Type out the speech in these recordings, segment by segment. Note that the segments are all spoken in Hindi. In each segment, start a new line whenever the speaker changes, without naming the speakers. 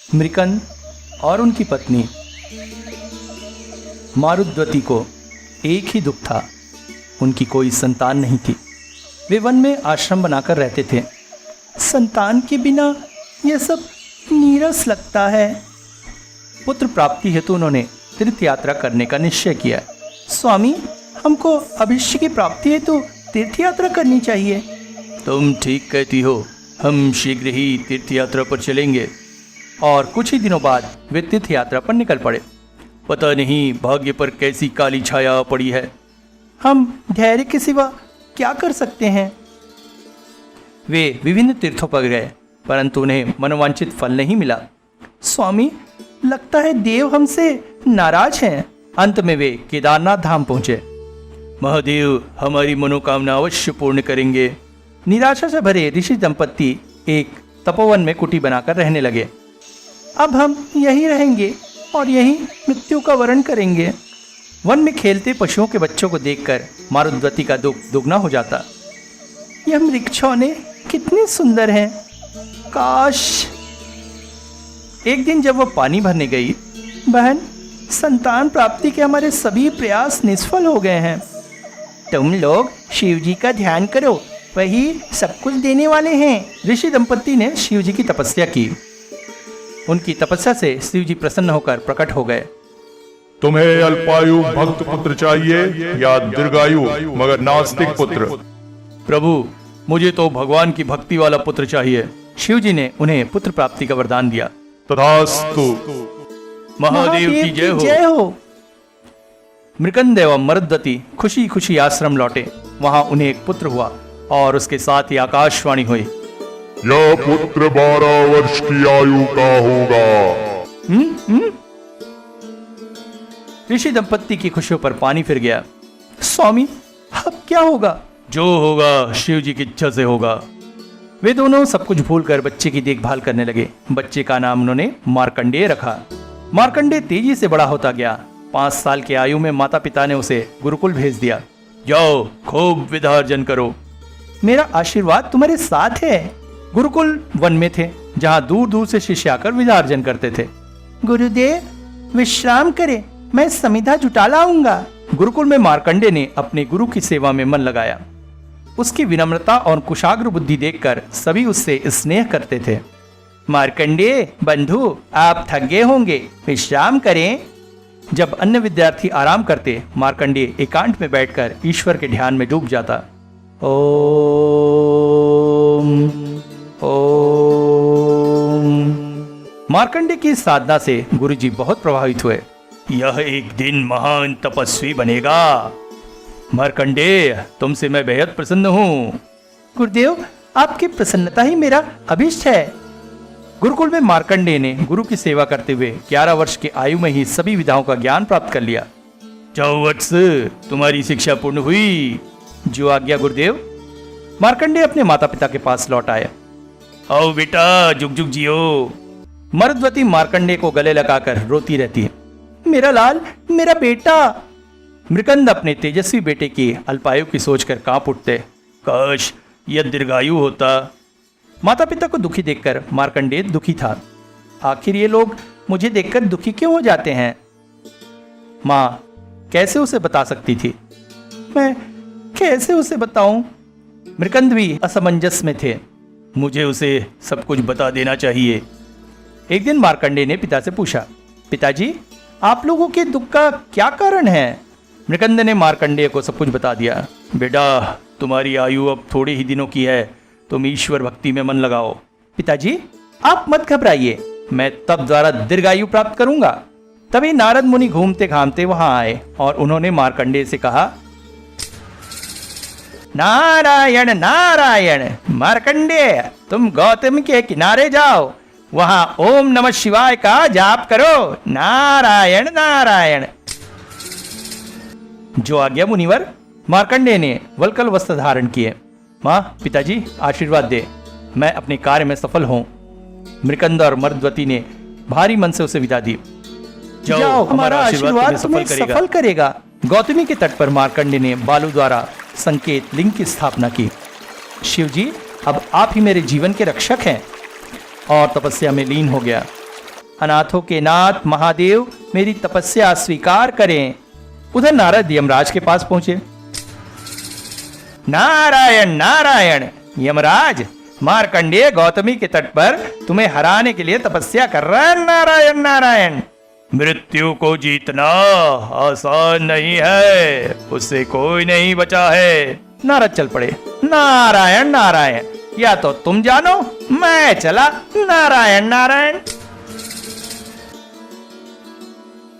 मृकंद और उनकी पत्नी मारुद्वती को एक ही दुख था, उनकी कोई संतान नहीं थी। वे वन में आश्रम बनाकर रहते थे। संतान के बिना यह सब नीरस लगता है। पुत्र प्राप्ति हेतु उन्होंने तीर्थ यात्रा करने का निश्चय किया। स्वामी, हमको अभिष्य की प्राप्ति हेतु तीर्थ यात्रा करनी चाहिए। तुम ठीक कहती हो, हम शीघ्र ही तीर्थ यात्रा पर चलेंगे। और कुछ ही दिनों बाद वे तीर्थ यात्रा पर निकल पड़े। पता नहीं भाग्य पर कैसी काली छाया पड़ी है। हम धैर्य के सिवा क्या कर सकते हैं। वे विभिन्न तीर्थों पर गए, परंतु उन्हें मनोवांछित फल नहीं मिला। स्वामी, लगता है देव हमसे नाराज हैं। अंत में वे केदारनाथ धाम पहुंचे। महादेव हमारी मनोकामना अवश्य पूर्ण करेंगे। निराशा से भरे ऋषि दंपत्ति एक तपोवन में कुटी बनाकर रहने लगे। अब हम यहीं रहेंगे और यहीं मृत्यु का वरण करेंगे। वन में खेलते पशुओं के बच्चों को देखकर मारुद्वती का दुख दुगना हो जाता। यह मृक्षौने कितने सुंदर हैं। काश। एक दिन जब वह पानी भरने गई, बहन, संतान प्राप्ति के हमारे सभी प्रयास निष्फल हो गए हैं। तुम लोग शिव जी का ध्यान करो, वही सब कुछ देने वाले हैं। ऋषि दंपत्ति ने शिव जी की तपस्या की। उनकी तपस्या से शिव जी प्रसन्न होकर प्रकट हो गए।
तुम्हें अल्पायु भक्त पुत्र चाहिए या दीर्घायु मगर नास्तिक पुत्र?
प्रभु, मुझे तो भगवान की भक्ति वाला पुत्र चाहिए। शिव जी ने उन्हें पुत्र प्राप्ति का वरदान दिया।
तथास्तु।
महादेव की जय हो। मृकंद एवं मरुद्वती खुशी खुशी आश्रम लौटे। वहां उन्हें एक पुत्र हुआ और उसके साथ ही आकाशवाणी हुई।
यह पुत्र 12 वर्ष की आयु का होगा।
ऋषि दंपत्ति की खुशियों पर पानी फिर गया। स्वामी, अब क्या होगा? जो होगा शिव जी की इच्छा से होगा। वे दोनों सब कुछ भूलकर बच्चे की देखभाल करने लगे। बच्चे का नाम उन्होंने मार्कंडेय रखा। मार्कंडेय तेजी से बड़ा होता गया। 5 साल की आयु में माता पिता ने उसे गुरुकुल भेज दिया। जाओ, खूब विद्यार्जन करो। मेरा आशीर्वाद तुम्हारे साथ है। गुरुकुल वन में थे, जहां दूर दूर से शिष्य आकर विद्यार्जन करते थे। गुरुदेव विश्राम करें, मैं समिधा जुटा लाऊंगा। गुरुकुल में मार्कंडेय ने अपने गुरु की सेवा में मन लगाया। उसकी विनम्रता और कुशाग्र बुद्धि देखकर सभी उससे स्नेह करते थे। मार्कंडेय बंधु, आप थक गए होंगे, विश्राम करें। जब अन्य विद्यार्थी आराम करते, मार्कंडेय एकांत में बैठकर ईश्वर के ध्यान में डूब जाता। ओम ओम। मार्कंडेय की साधना से गुरुजी बहुत प्रभावित हुए। यह एक दिन महान तपस्वी बनेगा। मार्कंडेय, तुमसे मैं बेहद प्रसन्न हूँ। गुरुदेव, आपकी प्रसन्नता ही मेरा अभीष्ट है। गुरुकुल में मार्कंडेय ने गुरु की सेवा करते हुए 11 वर्ष की आयु में ही सभी विधाओं का ज्ञान प्राप्त कर लिया। जाओ वत्स, तुम्हारी शिक्षा पूर्ण हुई। जो आज्ञा गुरुदेव। मार्कंडेय अपने माता पिता के पास लौट आए। आओ बेटा, जुग जुग जियो। मरुद्वती मार्कंडेय को गले लगाकर रोती रहती है। मेरा लाल, मेरा बेटा। मृकंद अपने तेजस्वी बेटे की अल्पायु की सोचकर कांप उठते। काश यह दीर्घायु होता। माता पिता को दुखी देखकर मार्कंडेय दुखी था। आखिर ये लोग मुझे देखकर दुखी क्यों हो जाते हैं? माँ कैसे उसे बता सकती थी? मैं कैसे उसे बताऊं? मृकंद भी असमंजस में थे। मुझे उसे सब कुछ बता देना चाहिए। एक दिन मार्कंडेय ने पिता से पूछा, पिताजी, आप लोगों के दुख का क्या कारण है? मृकंद ने मार्कंडेय को सब कुछ बता दिया। बेटा, तुम्हारी आयु अब थोड़े ही दिनों की है, तुम ईश्वर भक्ति में मन लगाओ। पिताजी, आप मत घबराइए, मैं तप द्वारा दीर्घायु प्राप्त करूंगा। तभी नारद मुनि घूमते घामते वहां आए और उन्होंने मार्कंडेय से कहा, नारायण नारायण, मार्कंडेय, तुम गौतम के किनारे जाओ, वहां ओम नमः शिवाय का जाप करो। नारायण नारायण। जो आज्ञा मुनिवर। मार्कंडेय ने वल्कल वस्त्र धारण किए। माँ, पिताजी आशीर्वाद दे, मैं अपने कार्य में सफल हूँ। मृकंद और मरुद्वती ने भारी मन से उसे विदा दी। जाओ, हमारा आशीर्वाद तुम्हें सफल करेगा। गौतमी के तट पर मार्कंडेय ने बालू द्वारा संकेत लिंग की स्थापना की। शिव जी, अब आप ही मेरे जीवन के रक्षक हैं। और तपस्या में लीन हो गया। अनाथों के नाथ महादेव मेरी तपस्या स्वीकार करें। उधर नारद यमराज के पास पहुंचे। नारायण नारायण, यमराज मार्कंडेय गौतमी के तट पर तुम्हें हराने के लिए तपस्या कर रहा है। नारायण नारायण। मृत्यु को जीतना आसान नहीं है, उससे कोई नहीं बचा है। नारद चल पड़े। नारायण नारायण, या तो तुम जानो, मैं चला। नारायण नारायण।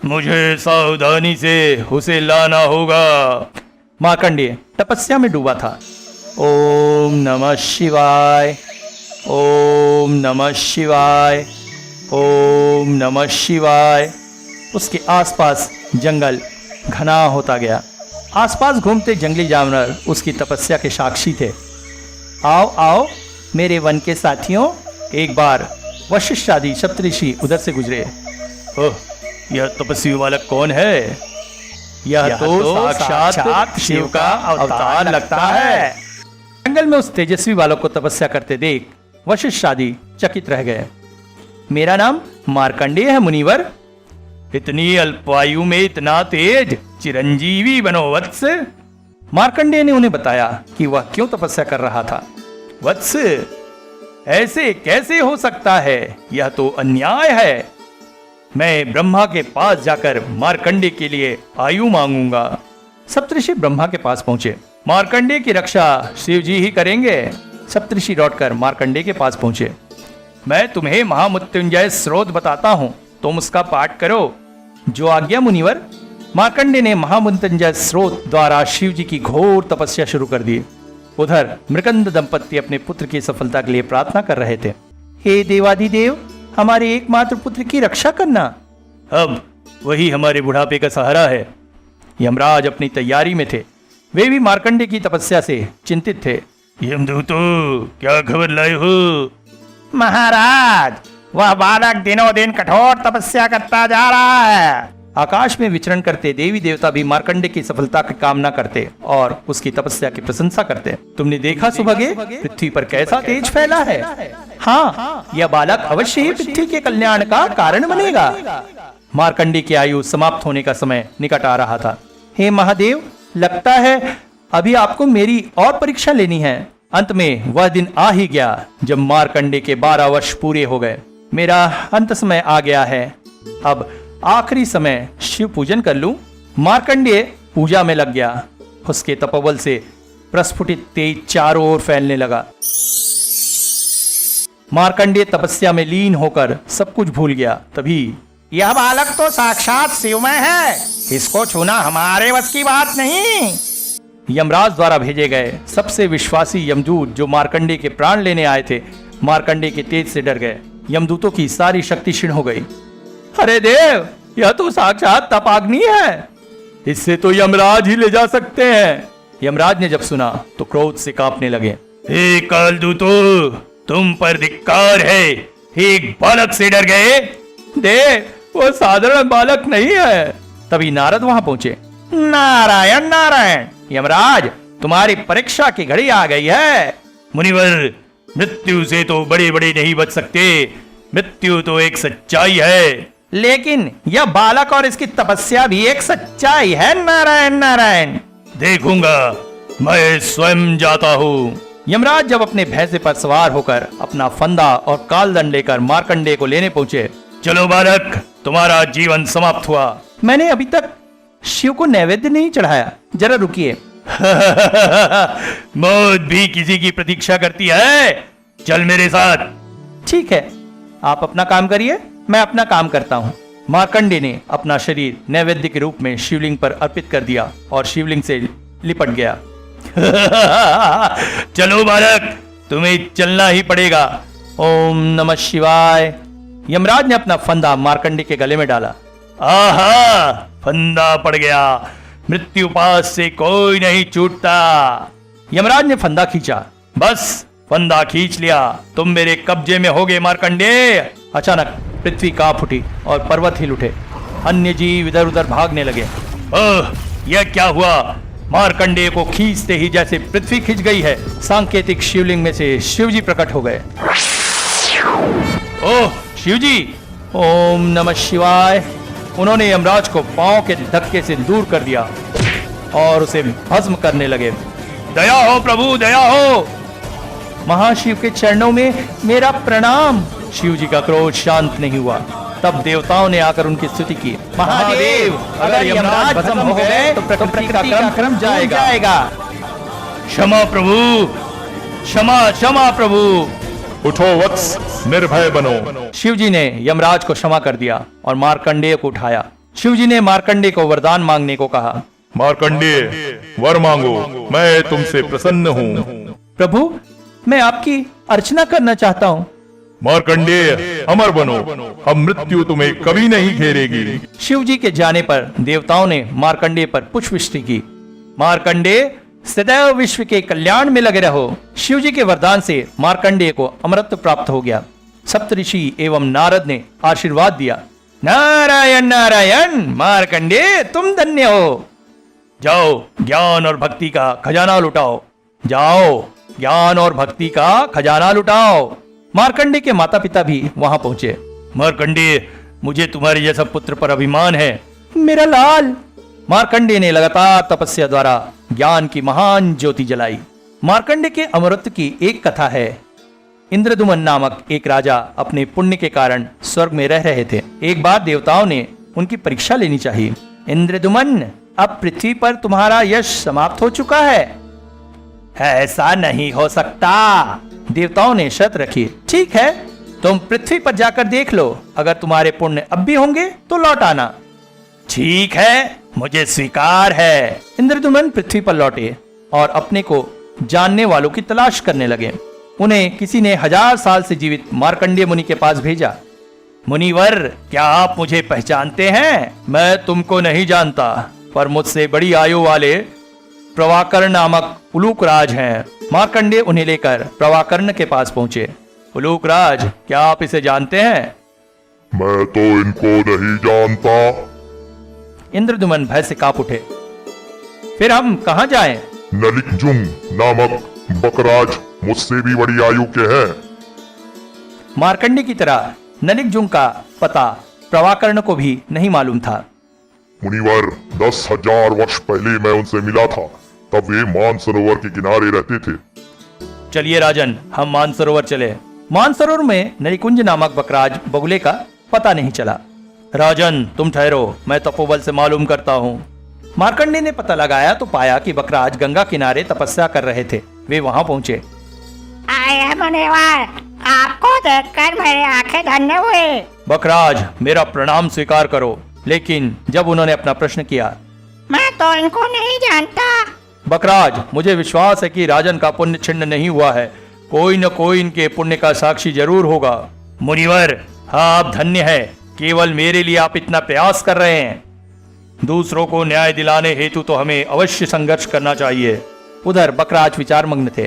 मुझे सावधानी से उसे लाना होगा। मार्कंडेय तपस्या में डूबा था। ओम नमः शिवाय, ओम नमः शिवाय, ओम नमः शिवाय। उसके आसपास जंगल घना होता गया। आसपास घूमते जंगली जानवर उसकी तपस्या के साक्षी थे। आओ आओ मेरे वन के साथियों, एक बार वशिष्ठ आदि सप्तऋषि उधर से गुजरे। ओह, यह तपस्वी बालक कौन है? यह तो साक्षात शिव का अवतार लगता है। जंगल में उस तेजस्वी बालक को तपस्या करते देख वशिष्ठ आदि चकित रह गए। मेरा नाम मार्कंडेय है मुनिवर। इतनी अल्पायु में इतना तेज, चिरंजीवी बनो वत्स। मार्कंडेय ने उन्हें बताया कि वह क्यों तपस्या कर रहा था। वत्स, ऐसे कैसे हो सकता है? यह तो अन्याय है। मैं ब्रह्मा के पास जाकर मार्कंडेय के लिए आयु मांगूंगा। सप्तऋषि ब्रह्मा के पास पहुंचे। मार्कंडेय की रक्षा शिव जी ही करेंगे। सप्तऋषि लौटकर मार्कंडेय के पास पहुंचे। मैं तुम्हें महामृत्युंजय स्रोत बताता हूं, तुम उसका पाठ करो। जो आज्ञा मुनिवर। मार्कंडेय ने महामृत्युंजय स्रोत द्वारा शिव जी की घोर तपस्या शुरू कर दी। उधर मृकंद दंपत्ति अपने पुत्र की सफलता के लिए प्रार्थना कर रहे थे। हे देवाधिदेव, हमारे एकमात्र पुत्र की रक्षा करना। अब वही हमारे बुढ़ापे का सहारा है। यमराज अपनी तैयारी में थे। वे भी मार्कंडेय की तपस्या से चिंतित थे। यमदूतो, क्या खबर लाए हो? महाराज, वह बालक दिनों दिन कठोर तपस्या करता जा रहा है। आकाश में विचरण करते देवी देवता भी मार्कंडेय की सफलता की कामना करते और उसकी तपस्या की प्रशंसा करते। तुमने देखा सुभगे, पृथ्वी पर कैसा तेज फैला है। हाँ, यह बालक अवश्य ही पृथ्वी के कल्याण का कारण बनेगा। मार्कंडेय की आयु समाप्त होने का समय निकट आ रहा था। हे महादेव, लगता है अभी आपको मेरी और परीक्षा लेनी है। अंत में वह दिन आ ही गया जब मार्कंडेय के 12 वर्ष पूरे हो गए। मेरा अंत समय आ गया है। अब आखिरी समय शिव पूजन कर लूं। मार्कंडेय पूजा में लग गया। उसके तपोबल से प्रस्फुटित तेज चारों ओर फैलने लगा। मार्कंडेय तपस्या में लीन होकर सब कुछ भूल गया। तभी यह बालक तो साक्षात शिवमय है, इसको छूना हमारे बस की बात नहीं। यमराज द्वारा भेजे गए सबसे विश्वासी यमदूत जो मार्कंडेय के प्राण लेने आए थे, मार्कंडेय के तेज से डर गए। यमदूतों की सारी शक्ति क्षीण हो गई। अरे देव, यह तो साक्षात तपाग्नि है, इससे तो यमराज ही ले जा सकते हैं। यमराज ने जब सुना तो क्रोध से कांपने लगे। हे कालदूतो, तुम पर धिक्कार है, एक बालक से डर गए। देव, वो साधारण बालक नहीं है। तभी नारद वहां पहुंचे। नारायण नारायण, यमराज, तुम्हारी परीक्षा की घड़ी आ गई है। मुनिवर, मृत्यु से तो बड़े बड़े नहीं बच सकते। मृत्यु तो एक सच्चाई है, लेकिन यह बालक और इसकी तपस्या भी एक सच्चाई है। नारायण नारायण। देखूंगा, मैं स्वयं जाता हूँ। यमराज जब अपने भैंसे पर सवार होकर अपना फंदा और कालदंड लेकर मार्कंडेय को लेने पहुंचे। चलो बालक, तुम्हारा जीवन समाप्त हुआ। मैंने अभी तक शिव को नैवेद्य नहीं चढ़ाया, जरा रुकिए। मौत भी किसी की प्रतीक्षा करती है। चल मेरे साथ। ठीक है, आप अपना काम करिए, मैं अपना काम करता हूँ। मार्कंडेय ने अपना शरीर नैवेद्य के रूप में शिवलिंग पर अर्पित कर दिया और शिवलिंग से लिपट गया। चलो बालक, तुम्हें चलना ही पड़ेगा। ओम नमः शिवाय। यमराज ने अपना फंदा मार्कंडेय के गले में डाला। आहा, फंदा पड़ गया। मृत्यु पास से कोई नहीं छूटता। यमराज ने फंदा खींचा। बस, फंदा खींच लिया, तुम मेरे कब्जे में होगे मार्कंडेय। अचानक पृथ्वी कांप उठी और पर्वत हिल उठे। अन्य जीव इधर उधर भागने लगे। ओह, यह क्या हुआ? मार्कंडेय को खींचते ही जैसे पृथ्वी खिंच गई है, सांकेतिक शिवलिंग में से शिवजी प्रकट हो गए। ओह शिवजी, ओम नमः शिवाय। उन्होंने यमराज को पांव के धक्के से दूर कर दिया और उसे भस्म करने लगे। दया हो प्रभु, दया हो। महाशिव के चरणों में मेरा प्रणाम। शिव जी का क्रोध शांत नहीं हुआ। तब देवताओं ने आकर उनकी स्तुति की। महादेव, अगर यमराज भस्म हो गए तो प्रकृति का क्रम जाएगा। क्षमा प्रभु, क्षमा क्षमा प्रभु।
उठो वत्स, निर्भय बनो।
शिव जी ने यमराज को क्षमा कर दिया और मार्कंडेय को उठाया। शिव जी ने मार्कंडेय को वरदान मांगने को कहा।
मार्कंडेय, वर मांगो, मैं तुमसे प्रसन्न हूँ।
प्रभु, मैं आपकी अर्चना करना चाहता हूँ।
मार्कंडेय, अमर बनो, अब मृत्यु तुम्हें कभी नहीं घेरेगी।
शिव जी के जाने पर देवताओं ने मार्कंडेय पर पुष्पवृष्टि की। मार्कंडेय, सदैव विश्व के कल्याण में लगे रहो। शिव जी के वरदान से मार्कंडेय को अमरत्व प्राप्त हो गया। सप्तऋषि एवं नारद ने आशीर्वाद दिया। नारायण नारायण, मार्कंडेय तुम धन्य हो। जाओ, ज्ञान और भक्ति का खजाना लुटाओ। जाओ, ज्ञान और भक्ति का खजाना लुटाओ। मार्कंडेय के माता पिता भी वहां पहुंचे। मार्कंडेय, मुझे तुम्हारे जैसा पुत्र पर अभिमान है। मेरा लाल। मार्कंडेय ने लगातार तपस्या द्वारा ज्ञान की महान ज्योति जलाई। मार्कंडेय के अमरत्व की एक कथा है। इंद्रदुमन नामक एक राजा अपने पुण्य के कारण स्वर्ग में रह रहे थे। एक बार देवताओं ने उनकी परीक्षा लेनी चाहिए। इंद्रदुमन, अब पृथ्वी पर तुम्हारा यश समाप्त हो चुका है। ऐसा नहीं हो सकता। देवताओं ने शर्त रखी। ठीक है, तुम पृथ्वी पर जाकर देख लो। अगर तुम्हारे पुण्य अब भी होंगे तो लौट आना। ठीक है, मुझे स्वीकार है। इंद्रदुमन पृथ्वी पर लौटे और अपने को जानने वालों की तलाश करने लगे। उन्हें किसी ने 1000 साल से जीवित मार्कंडेय मुनि के पास भेजा। मुनिवर, क्या आप मुझे पहचानते हैं? मैं तुमको नहीं जानता, पर मुझसे बड़ी आयु वाले प्रवाकर्ण नामक उलूकराज हैं। मार्कंडेय उन्हें लेकर प्रवाकर्ण के पास पहुंचे। उलूकराज, क्या आप इसे जानते हैं?
मैं तो इनको नहीं जानता।
इंद्रदुमन भय से कांप उठे। फिर हम कहां जाएं?
नलिकजुंग नामक बकराज मुझसे भी बड़ी आयु के हैं।
मार्कंडेय की तरह नलिकजुंग का पता प्रवाकर्ण को भी नहीं मालूम था।
मुनिवर, 10,000 वर्ष पहले मैं उनसे मिला था। तब वे मानसरोवर के किनारे रहते थे।
चलिए राजन, हम मानसरोवर चले। मानसरोवर में नलिकुंज नामक बकराज बगुले का पता नहीं चला। राजन, तुम ठहरो, मैं तपोबल से मालूम करता हूँ। मार्कंडेय ने पता लगाया तो पाया कि बकराज गंगा किनारे तपस्या कर रहे थे। वे वहां पहुंचे।
आए मुनिवर, आपको देखकर मेरी आंखें धन्य हुई।
बकराज, मेरा प्रणाम स्वीकार करो। लेकिन जब उन्होंने अपना प्रश्न किया,
मैं तो इनको नहीं जानता।
बकराज, मुझे विश्वास है कि राजन का पुण्य छिन्न नहीं हुआ है। कोई न कोई इनके पुण्य का साक्षी जरूर होगा। मुनिवर, हाँ, आप धन्य है। केवल मेरे लिए आप इतना प्रयास कर रहे हैं। दूसरों को न्याय दिलाने हेतु तो हमें अवश्य संघर्ष करना चाहिए। उधर बकराज विचार मग्न थे।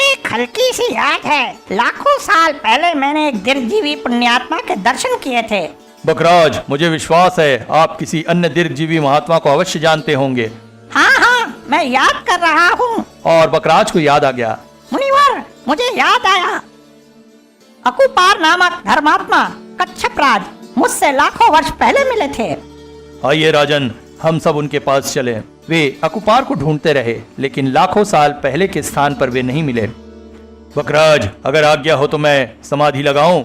एक हल्की सी याद है, लाखों साल पहले मैंने एक दीर्घजीवी पुण्यात्मा के दर्शन किए थे।
बकराज, मुझे विश्वास है आप किसी अन्य दीर्घजीवी महात्मा को अवश्य जानते होंगे।
हाँ हाँ, मैं याद कर रहा हूँ।
और बकराज को याद आ गया।
मुनिवर, मुझे याद आया। अकुपार नामक धर्मात्मा कच्छपराज मुझसे लाखों वर्ष पहले मिले थे।
आइए राजन, हम सब उनके पास चले। वे अकुपार को ढूंढते रहे, लेकिन लाखों साल पहले के स्थान पर वे नहीं मिले। बकराज, अगर आज्ञा हो तो मैं समाधि लगाऊं?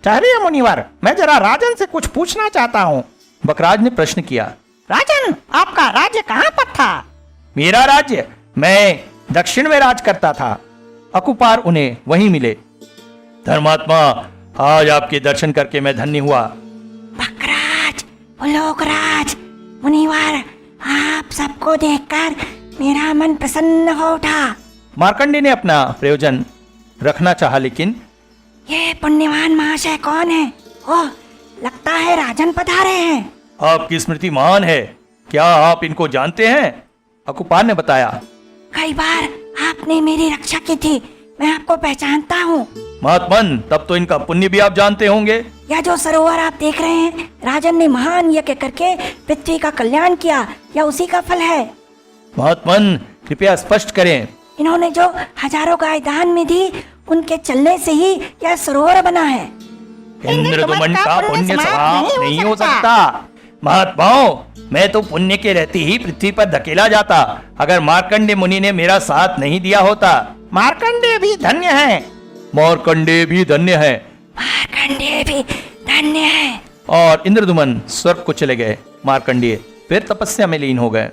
ठहरिए मुनिवर, मैं जरा राजन से कुछ पूछना चाहता हूँ।
बकराज ने प्रश्न किया।
राजन, आपका राज्य कहाँ पर था?
मेरा राज्य? मैं दक्षिण में राज करता था। अकुपार उन्हें वहीं मिले। धर्मात्मा, आज आपके दर्शन करके मैं धन्य हुआ।
बकराज, उलोकराज, मुनिवर, आप सबको देखकर मेरा मन प्रसन्न हो उठा।
मार्कंडेय ने अपना प्रयोजन रखना चाहा, लेकिन
ये पुण्यवान महाशय कौन है? ओह, लगता है राजन पधारे हैं।
आपकी स्मृति महान है। क्या आप इनको जानते हैं? अकुपार ने बताया।
कई बार आपने मेरी रक्षा की थी, मैं आपको पहचानता हूँ।
महात्मन, तब तो इनका पुण्य भी आप जानते होंगे।
यह जो सरोवर आप देख रहे हैं, राजन ने महान यज्ञ करके पृथ्वी का कल्याण किया, यह उसी का फल है।
महात्मन, कृपया स्पष्ट करें।
इन्होंने जो हजारों गाय दान में दी, उनके चलने से ही यह सरोवर बना है।
इंद्रदुमन का पुण्य समाप्त नहीं हो सकता। महात्माओं, मैं तो पुण्य के रहते ही पृथ्वी पर धकेला जाता अगर मार्कंडे मुनि ने मेरा साथ नहीं दिया होता।
मार्कंडेय भी धन्य है।
मार्कंडे भी धन्य है।
मार्कंडेय भी धन्य है।
और इंद्रदुमन स्वर्ग को चले गए। मार्कंडेय फिर तपस्या में लीन हो गए।